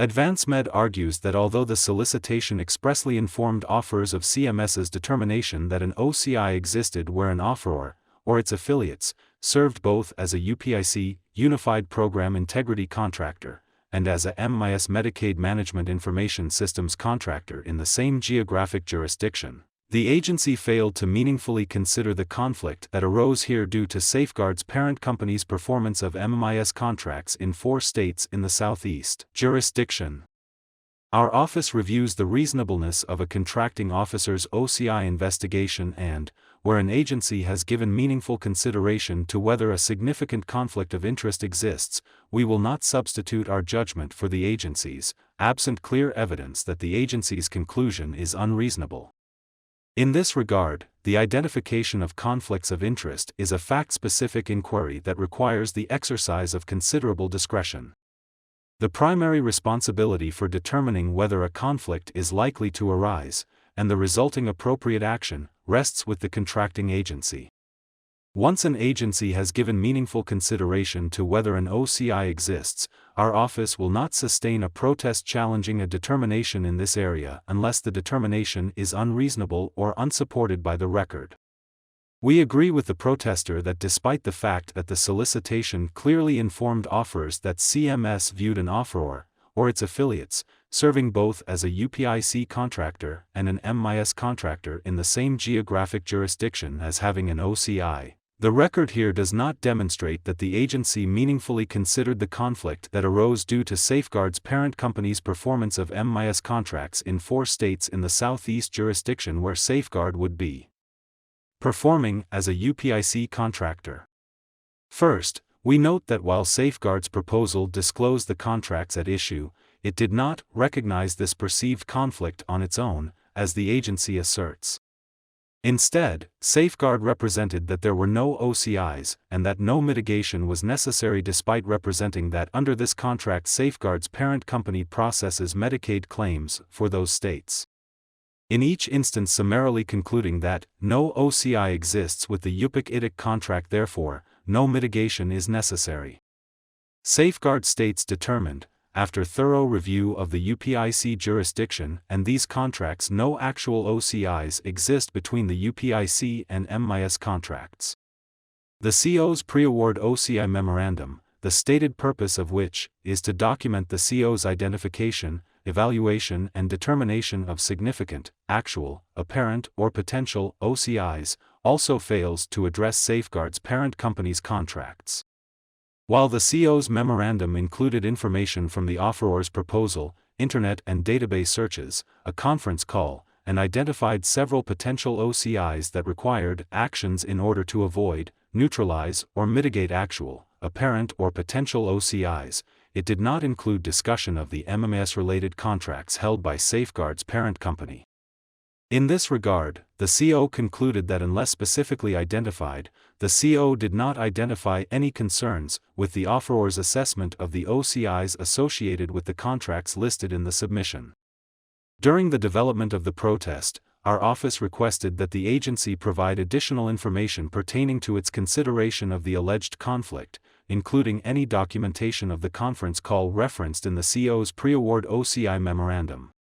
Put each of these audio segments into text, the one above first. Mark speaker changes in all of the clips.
Speaker 1: AdvanceMed argues that although the solicitation expressly informed offerors of CMS's determination that an OCI existed where an offeror, or its affiliates, served both as a UPIC, Unified Program Integrity Contractor, and as a MMIS Medicaid Management Information Systems contractor in the same geographic jurisdiction, the agency failed to meaningfully consider the conflict that arose here due to Safeguard's parent company's performance of MMIS contracts in 4 states in the Southeast jurisdiction. Our office reviews the reasonableness of a contracting officer's OCI investigation and, where an agency has given meaningful consideration to whether a significant conflict of interest exists, we will not substitute our judgment for the agency's, absent clear evidence that the agency's conclusion is unreasonable. In this regard, the identification of conflicts of interest is a fact-specific inquiry that requires the exercise of considerable discretion. The primary responsibility for determining whether a conflict is likely to arise, and the resulting appropriate action, rests with the contracting agency. Once an agency has given meaningful consideration to whether an OCI exists, our office will not sustain a protest challenging a determination in this area unless the determination is unreasonable or unsupported by the record. We agree with the protester that despite the fact that the solicitation clearly informed offerors that CMS viewed an offeror, or its affiliates, serving both as a UPIC contractor and an MMIS contractor in the same geographic jurisdiction as having an OCI, the record here does not demonstrate that the agency meaningfully considered the conflict that arose due to Safeguard's parent company's performance of MMIS contracts in 4 states in the Southeast jurisdiction where Safeguard would be performing as a UPIC contractor. First, we note that while Safeguard's proposal disclosed the contracts at issue, it did not recognize this perceived conflict on its own, as the agency asserts. Instead, Safeguard represented that there were no OCIs, and that no mitigation was necessary despite representing that under this contract Safeguard's parent company processes Medicaid claims for those states. In each instance summarily concluding that no OCI exists with the UPIC-ITIC contract, therefore, no mitigation is necessary. Safeguard states determined, after thorough review of the UPIC jurisdiction and these contracts, no actual OCIs exist between the UPIC and MMIS contracts. The CO's pre-award OCI memorandum, the stated purpose of which is to document the CO's identification, evaluation and determination of significant, actual, apparent or potential OCIs, also fails to address Safeguard's parent company's contracts. While the CO's memorandum included information from the offeror's proposal, internet and database searches, a conference call, and identified several potential OCIs that required actions in order to avoid, neutralize or mitigate actual, apparent or potential OCIs, it did not include discussion of the MMIS-related contracts held by Safeguard's parent company. In this regard, the CO concluded that unless specifically identified, the CO did not identify any concerns with the offeror's assessment of the OCIs associated with the contracts listed in the submission. During the development of the protest, our office requested that the agency provide additional information pertaining to its consideration of the alleged conflict, including any documentation of the conference call referenced in the CO's pre-award OCI memorandum.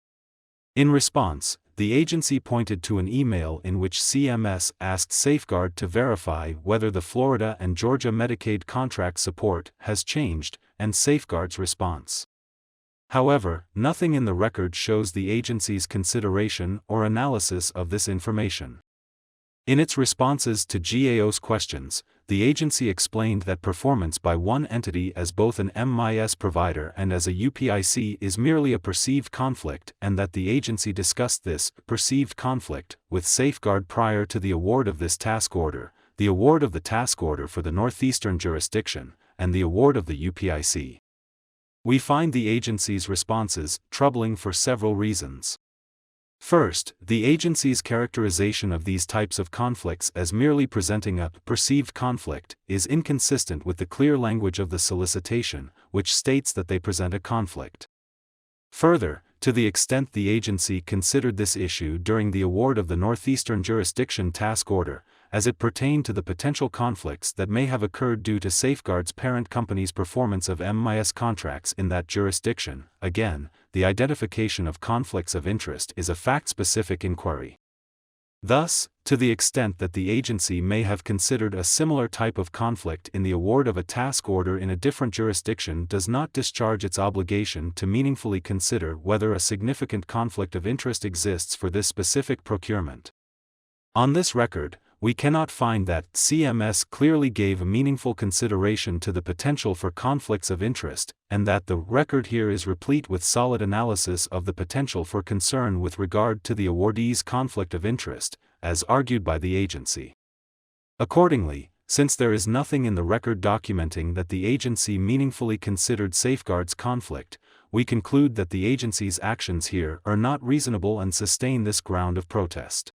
Speaker 1: In response, the agency pointed to an email in which CMS asked Safeguard to verify whether the Florida and Georgia Medicaid contract support has changed, and Safeguard's response. However, nothing in the record shows the agency's consideration or analysis of this information. In its responses to GAO's questions, the agency explained that performance by one entity as both an MMIS provider and as a UPIC is merely a perceived conflict and that the agency discussed this perceived conflict with Safeguard prior to the award of this task order, the award of the task order for the Northeastern jurisdiction, and the award of the UPIC. We find the agency's responses troubling for several reasons. First, the agency's characterization of these types of conflicts as merely presenting a perceived conflict is inconsistent with the clear language of the solicitation, which states that they present a conflict. Further, to the extent the agency considered this issue during the award of the Northeastern Jurisdiction Task Order, as it pertained to the potential conflicts that may have occurred due to Safeguard's parent company's performance of MMIS contracts in that jurisdiction. Again, the identification of conflicts of interest is a fact-specific inquiry. Thus, to the extent that the agency may have considered a similar type of conflict in the award of a task order in a different jurisdiction does not discharge its obligation to meaningfully consider whether a significant conflict of interest exists for this specific procurement. On this record, we cannot find that CMS clearly gave meaningful consideration to the potential for conflicts of interest, and that the record here is replete with solid analysis of the potential for concern with regard to the awardee's conflict of interest, as argued by the agency. Accordingly, since there is nothing in the record documenting that the agency meaningfully considered Safeguard's conflict, we conclude that the agency's actions here are not reasonable and sustain this ground of protest.